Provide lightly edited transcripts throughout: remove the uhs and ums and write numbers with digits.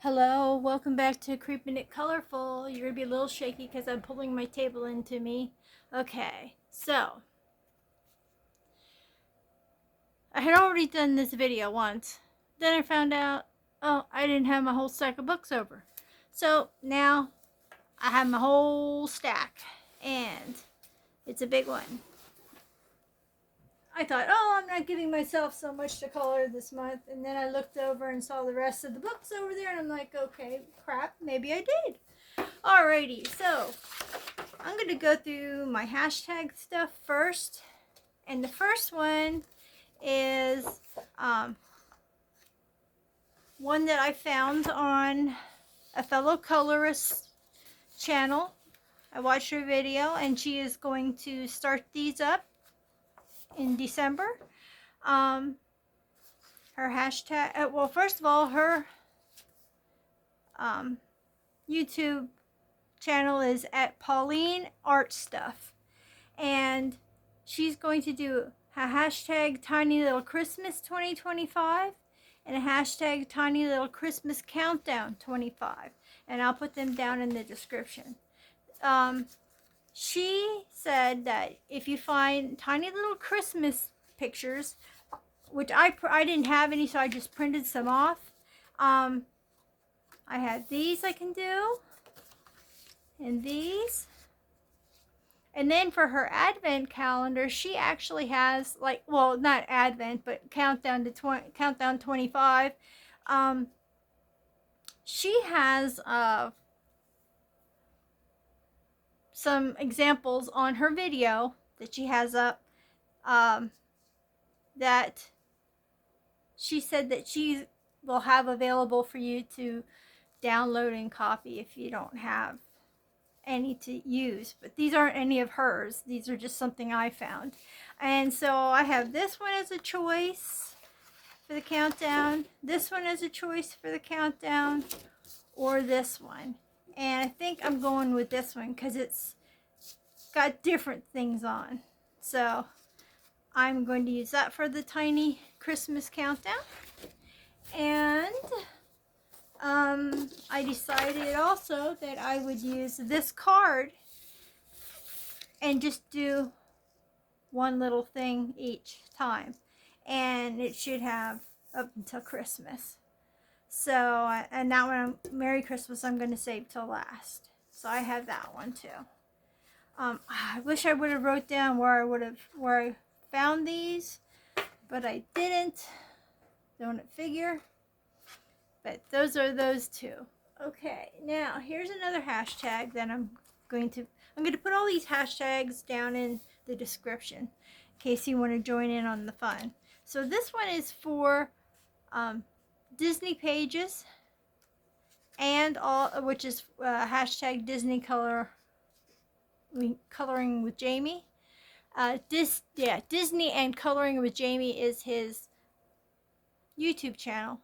Hello, welcome back to Creeping It Colorful. You're gonna be a little shaky because I'm pulling my table into me. Okay, so I had already done this video once. Then I found out, oh, I didn't have my whole stack of books over. So now I have my whole stack, and it's a big one. I thought, oh, I'm not giving myself so much to color this month. And then I looked over and saw the rest of the books over there, and I'm like, okay, crap, maybe I did. Alrighty, so I'm going to go through my hashtag stuff first. And the first one is one that I found on a fellow colorist channel. I watched her video, and she is going to start these up in December. Her hashtag, well, first of all, her YouTube channel is at Pauline Art Stuff, and she's going to do a hashtag Tiny Little Christmas 2025 and a hashtag Tiny Little Christmas Countdown 25, and I'll put them down in the description. She said that if you find tiny little Christmas pictures, which I didn't have any, so I just printed some off. I have these I can do, and these. And then for her Advent calendar, she actually has, like, well, not Advent, but Countdown 25. She has some examples on her video that she has up that she said that she will have available for you to download and copy if you don't have any to use. But these aren't any of hers. These are just something I found. And so I have this one as a choice for the countdown, this one as a choice for the countdown, or this one. And I think I'm going with this one because it's got different things on. So I'm going to use that for the tiny Christmas countdown. And I decided also that I would use this card and just do one little thing each time. And it should have up until Christmas. So, and that one, Merry Christmas, I'm going to save till last. So I have that one too. I wish I would have wrote down where I found these, but I didn't. Don't it figure? But those are those two. Okay, now here's another hashtag that I'm going to put all these hashtags down in the description in case you want to join in on the fun. So this one is for Disney pages, and all, which is hashtag Disney coloring with Jamie. Disney and Coloring with Jamie is his YouTube channel,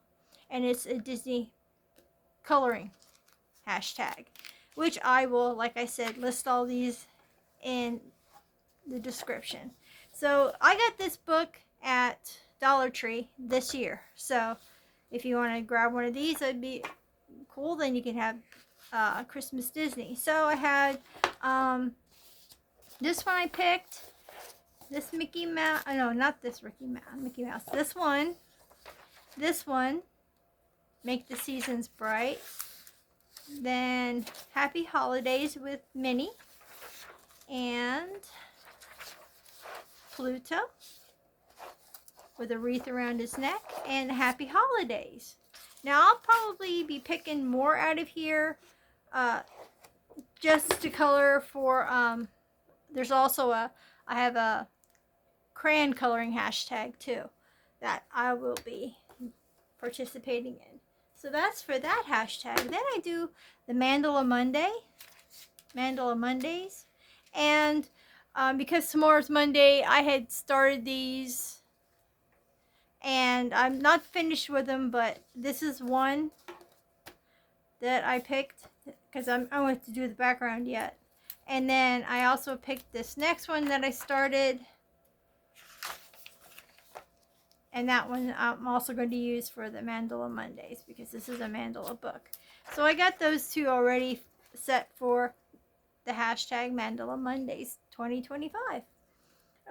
and it's a Disney coloring hashtag, which I will, like I said, list all these in the description. So I got this book at Dollar Tree this year, so if you want to grab one of these, that'd be cool. Then you can have Christmas Disney. So I had this one I picked, this Mickey Mouse, no, not this Mickey Mouse, this one, Make the Seasons Bright. Then Happy Holidays with Minnie and Pluto with a wreath around his neck, and Happy Holidays. Now I'll probably be picking more out of here just to color for, there's also I have a crayon coloring hashtag too that I will be participating in. So that's for that hashtag. Then I do the Mandala Mondays, and because tomorrow's Monday, I had started these and I'm not finished with them, but this is one that I picked because I don't have to do the background yet. And then I also picked this next one that I started, And that one I'm also going to use for the Mandala Mondays because this is a Mandala book. So I got those two already set for the hashtag Mandala Mondays 2025.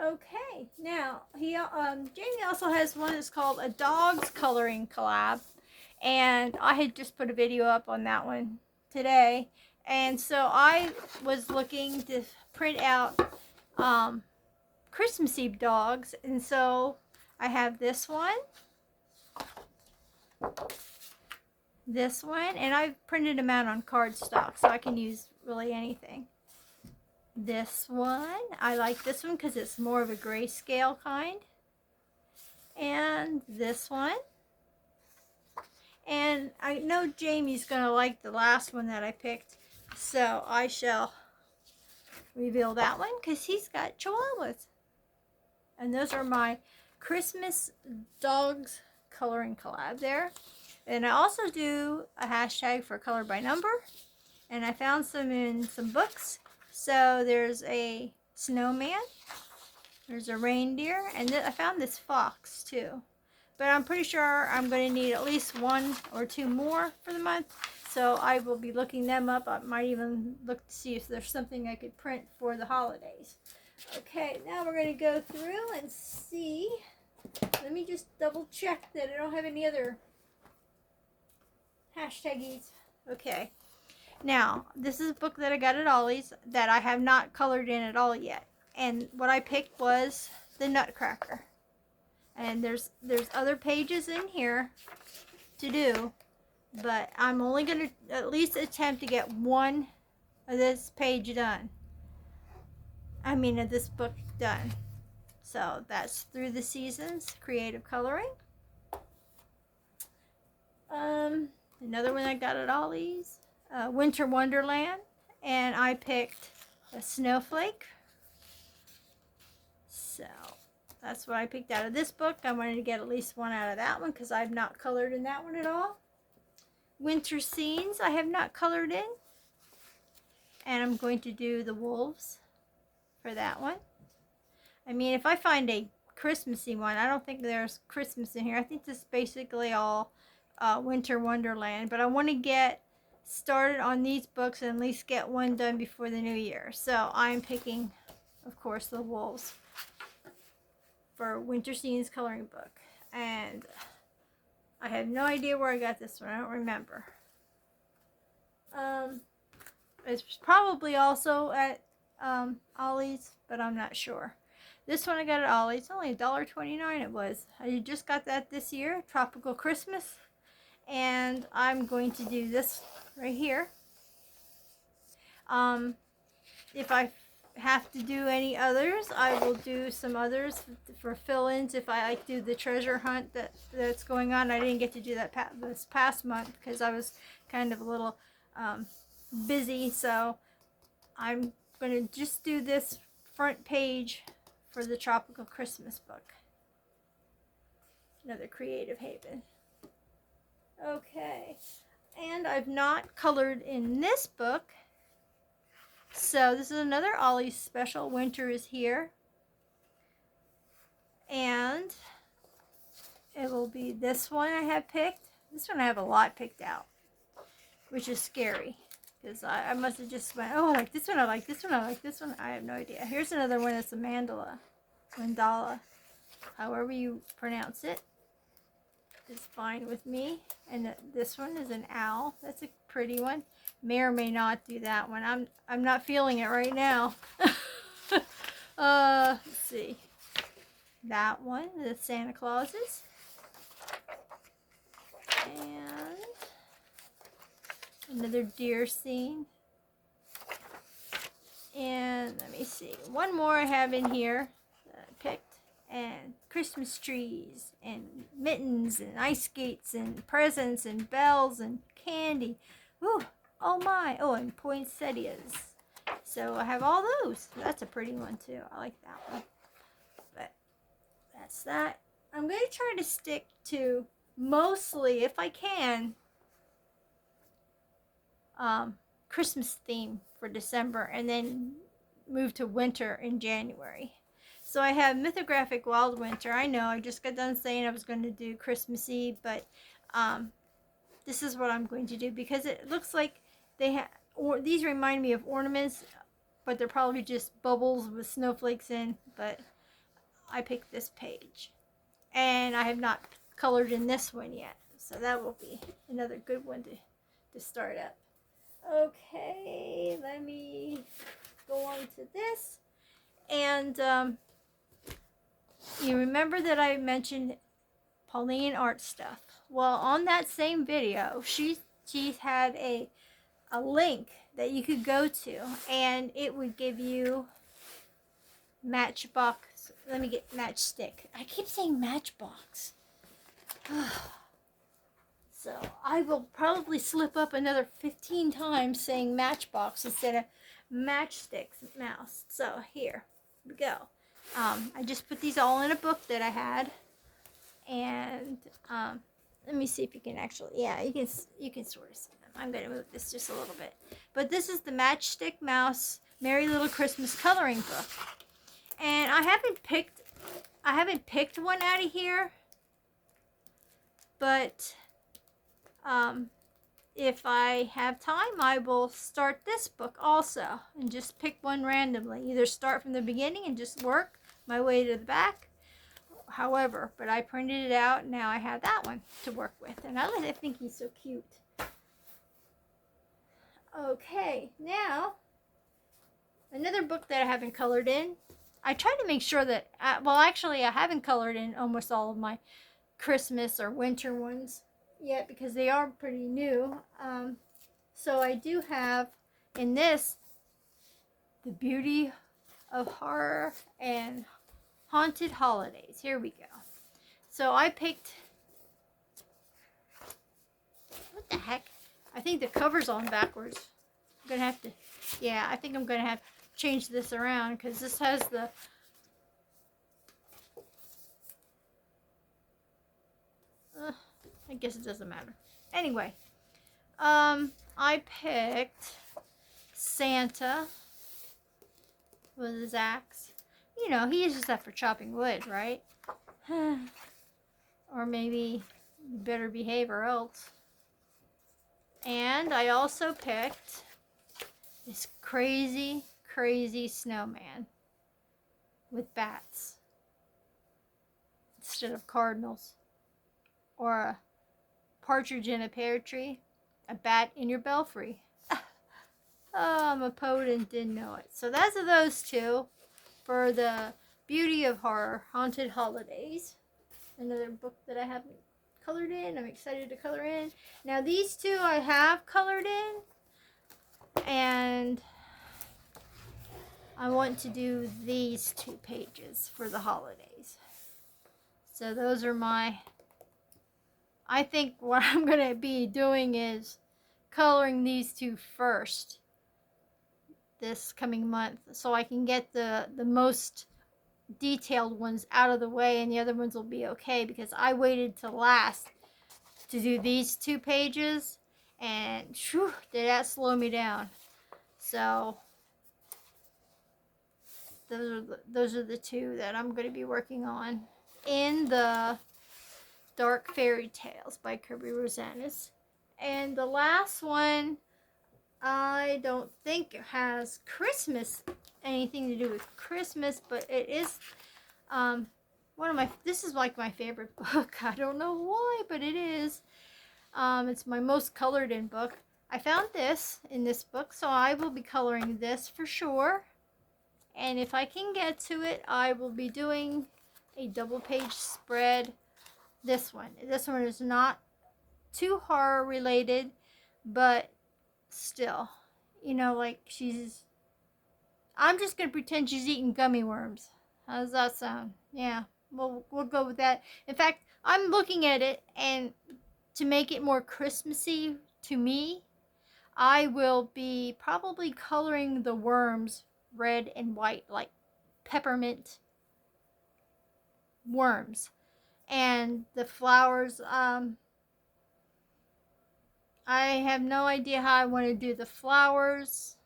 Okay, now Jamie also has one that's called a dog's coloring collab, and I had just put a video up on that one today, and so I was looking to print out Christmas Eve dogs, and so I have this one, and I've printed them out on cardstock, so I can use really anything. This one, I like this one because it's more of a grayscale kind. And this one. And I know Jamie's going to like the last one that I picked, so I shall reveal that one because he's got chihuahuas. And those are my Christmas dogs coloring collab there. And I also do a hashtag for color by number. And I found some in some books. So there's a snowman, there's a reindeer, and I found this fox too. But I'm pretty sure I'm going to need at least one or two more for the month. So I will be looking them up. I might even look to see if there's something I could print for the holidays. Okay, now we're going to go through and see. Let me just double check that I don't have any other hashtagies. Okay. Now, this is a book that I got at Ollie's that I have not colored in at all yet. And what I picked was the Nutcracker. And there's other pages in here to do, but I'm only going to at least attempt to get one of this page done. Of this book done. So that's Through the Seasons, Creative Coloring. Another one I got at Ollie's, Winter Wonderland, and I picked a Snowflake. So that's what I picked out of this book. I wanted to get at least one out of that one because I've not colored in that one at all. Winter Scenes I have not colored in. And I'm going to do the wolves for that one. If I find a Christmassy one, I don't think there's Christmas in here. I think this is basically all Winter Wonderland. But I want to get started on these books and at least get one done before the new year. So I'm picking, of course, the wolves for Winter Scenes coloring book. And I have no idea where I got this one. I don't remember. It's probably also at Ollie's, but I'm not sure. This one I got at Ollie's. It's only $1.29 it was. I just got that this year, Tropical Christmas. And I'm going to do this right here. If I have to do any others, I will do some others for fill-ins if I do the treasure hunt that's going on. I didn't get to do that this past month because I was kind of a little busy, so I'm going to just do this front page for the Tropical Christmas book. Another Creative Haven. Okay, and I've not colored in this book. So this is another Ollie's special. Winter is Here. And it will be this one I have picked. This one I have a lot picked out, which is scary. Because I must have just went, oh, I like this one, I like this one, I like this one. I have no idea. Here's another one that's a mandala. However you pronounce it is fine with me. And this one is an owl. That's a pretty one. May or may not do that one. I'm not feeling it right now. Let's see. That one, the Santa Clauses. And another deer scene. And let me see. One more I have in here that I picked. And Christmas trees and mittens and ice skates and presents and bells and candy. Ooh, oh my. Oh, and poinsettias. So I have all those. That's a pretty one too. I like that one. But that's that. I'm going to try to stick to mostly, if I can, Christmas theme for December and then move to winter in January. So I have Mythographic Wild Winter. I know, I just got done saying I was going to do Christmas Eve, but this is what I'm going to do because it looks like they have, or these remind me of ornaments, but they're probably just bubbles with snowflakes in, but I picked this page. And I have not colored in this one yet, so that will be another good one to start up. Okay, let me go on to this. And you remember that I mentioned Pauline Art Stuff. Well, on that same video, she had a link that you could go to, and it would give you Matchbox. Let me get Matchstick. I keep saying Matchbox. So I will probably slip up another 15 times saying Matchbox instead of Matchstick mouse. So here we go. I just put these all in a book that I had, and let me see if you can actually, yeah, you can sort of see them. I'm going to move this just a little bit. But this is the Matchstick Mouse Merry Little Christmas coloring book. And I haven't picked one out of here, but if I have time, I will start this book also and just pick one randomly. Either start from the beginning and just work my way to the back. However, but I printed it out, and now I have that one to work with. And I think he's so cute. Okay, now another book that I haven't colored in. I try to make sure that, well, actually, I haven't colored in almost all of my Christmas or winter ones yet because they are pretty new. So I do have in this The Beauty of Horror and Haunted Holidays. Here we go. So I picked, what the heck? I think the cover's on backwards. I'm gonna have to, yeah, I think I'm gonna have to change this around because this has the, I guess it doesn't matter. Anyway, I picked Santa with his axe. You know, he uses that for chopping wood, right? Or maybe you better behave or else. And I also picked this crazy, crazy snowman with bats instead of cardinals. Or a partridge in a pear tree, a bat in your belfry. Oh, I'm a poet and didn't know it. So that's those two for the Beauty of Horror, Haunted Holidays. Another book that I haven't colored in. I'm excited to color in. Now these two I have colored in, and I want to do these 2 pages for the holidays. So those are my, I think what I'm going to be doing is coloring these 2 first this coming month so I can get the most detailed ones out of the way, and the other ones will be okay because I waited to last to do these 2 pages, and whew, did that slow me down. So those are the 2 that I'm going to be working on in the Dark Fairy Tales by Kirby Rosanes. And the last one, I don't think it has Christmas, anything to do with Christmas, but it is one of my, this is like my favorite book. I don't know why, but it is. It's my most colored in book. I found this in this book, so I will be coloring this for sure. And if I can get to it, I will be doing a double page spread. This one is not too horror related, but still, you know, like I'm just gonna pretend she's eating gummy worms. How does that sound? Yeah, we'll go with that. In fact, I'm looking at it, and to make it more Christmassy to me, I will be probably coloring the worms red and white, like peppermint worms. And the flowers, I have no idea how I want to do the flowers,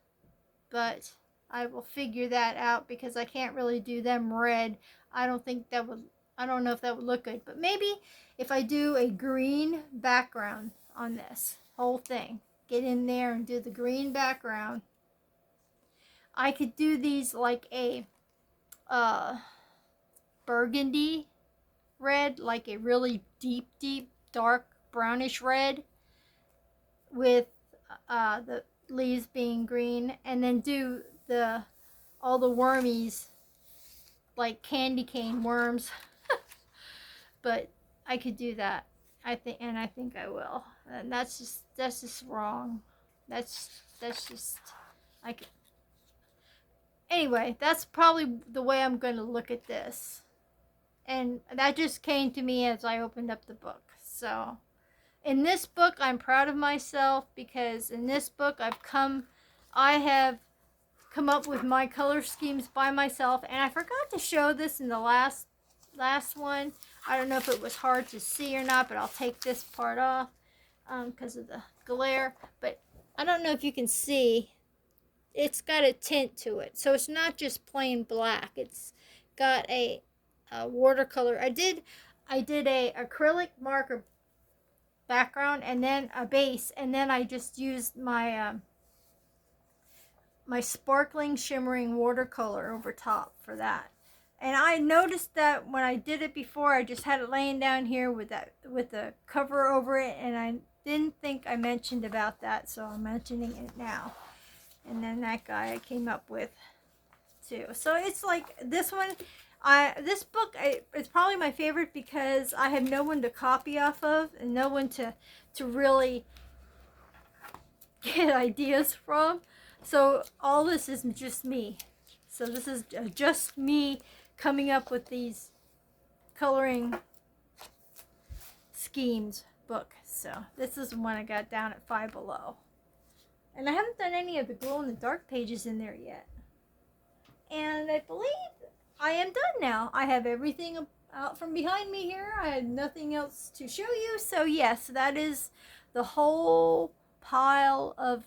but I will figure that out because I can't really do them red. I don't think that would, I don't know if that would look good. But maybe if I do a green background on this whole thing, get in there and do the green background, I could do these like a uh, burgundy red, like a really deep, deep, dark brownish red with the leaves being green, and then do the all the wormies like candy cane worms. But I could do that. I think I will. And that's just wrong. That's just I could, anyway, that's probably the way I'm going to look at this. And that just came to me as I opened up the book. So, in this book, I'm proud of myself because in this book, I have come up with my color schemes by myself. And I forgot to show this in the last one. I don't know if it was hard to see or not, but I'll take this part off because of the glare. But I don't know if you can see. It's got a tint to it, so it's not just plain black. It's got a watercolor. I did a acrylic marker background and then a base, and then I just used my my sparkling shimmering watercolor over top for that. And I noticed that when I did it before, I just had it laying down here with the cover over it, and I didn't think I mentioned about that, so I'm mentioning it now. And then that guy I came up with too. So it's like this one, this book, it's probably my favorite because I have no one to copy off of and no one to really get ideas from. So all this is just me. So this is just me coming up with these coloring schemes book. So this is one I got down at Five Below. And I haven't done any of the glow in the dark pages in there yet. And I believe I am done now. I have everything out from behind me here. I had nothing else to show you. So yes, that is the whole pile of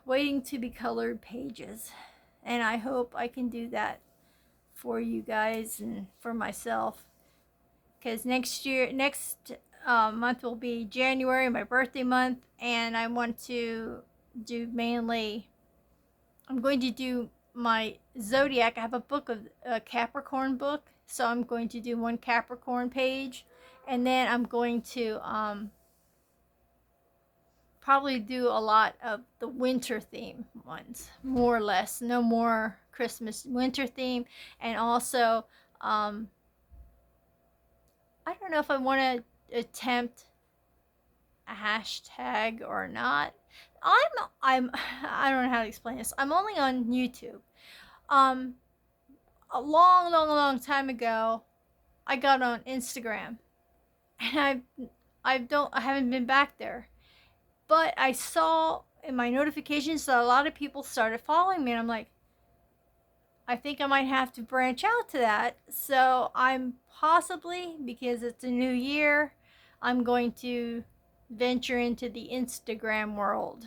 waiting to be colored pages. And I hope I can do that for you guys and for myself. Because next month will be January, my birthday month, and I want to do mainly, I'm going to do my zodiac. I have a book of a Capricorn book, so I'm going to do one Capricorn page, and then I'm going to probably do a lot of the winter theme ones, more or less. No more Christmas, winter theme. And also I don't know if I want to attempt a hashtag or not. I don't know how to explain this. I'm only on YouTube. A long time ago, I got on Instagram, and I haven't been back there. But I saw in my notifications that a lot of people started following me, and I'm like, I think I might have to branch out to that. So I'm possibly, because it's a new year, I'm going to venture into the Instagram world.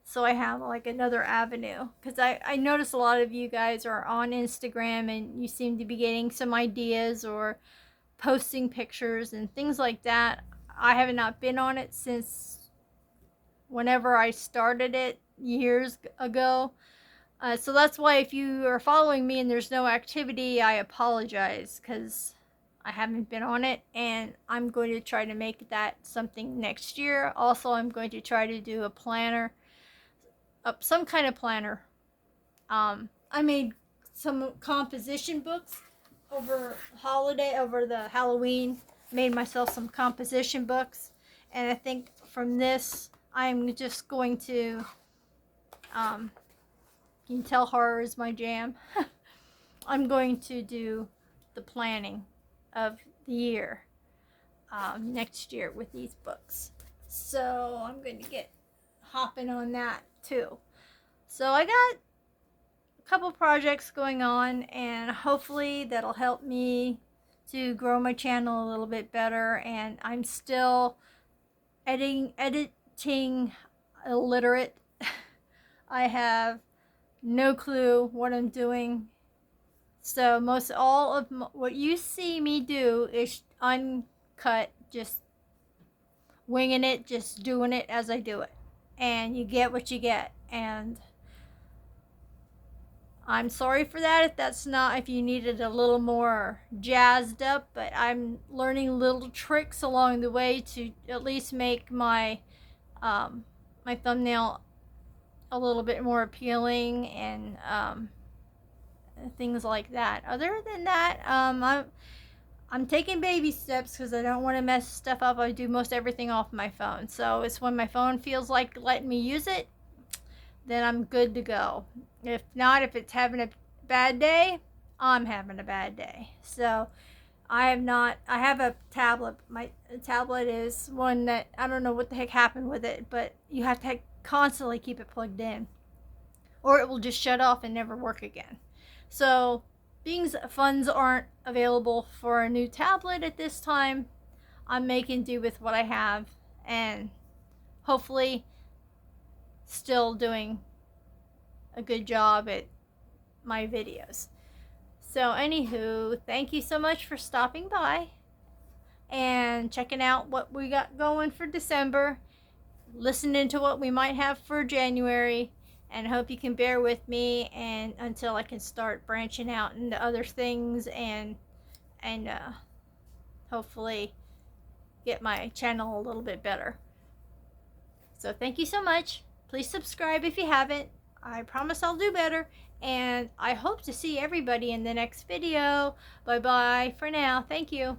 So I have like another avenue, because I notice a lot of you guys are on Instagram and you seem to be getting some ideas or posting pictures and things like that. I have not been on it since whenever I started it years ago. So that's why if you are following me and there's no activity, I apologize, because I haven't been on it, and I'm going to try to make that something next year. Also, I'm going to try to do a planner, some kind of planner. I made some composition books over the Halloween. Made myself some composition books, and I think from this, I'm just going to, you can tell horror is my jam. I'm going to do the planning of the year next year with these books. So I'm going to get hopping on that too. So I got a couple projects going on, and hopefully that'll help me to grow my channel a little bit better. And I'm still editing illiterate. I have no clue what I'm doing. So most all of what you see me do is uncut, just winging it, just doing it as I do it. And you get what you get. And I'm sorry for that if that's not, if you needed a little more jazzed up, but I'm learning little tricks along the way to at least make my my thumbnail a little bit more appealing, and things like that. Other than that, I'm taking baby steps because I don't want to mess stuff up. I do most everything off my phone, so it's when my phone feels like letting me use it, then I'm good to go. If not, if it's having a bad day, I'm having a bad day. So I have a tablet. My tablet is one that I don't know what the heck happened with it, but you have to constantly keep it plugged in, or it will just shut off and never work again. So being funds aren't available for a new tablet at this time, I'm making do with what I have, and hopefully still doing a good job at my videos. So anywho, thank you so much for stopping by and checking out what we got going for December, listening to what we might have for January, and hope you can bear with me and until I can start branching out into other things and hopefully get my channel a little bit better. So thank you so much. Please subscribe if you haven't. I promise I'll do better, and I hope to see everybody in the next video. Bye bye for now. Thank you.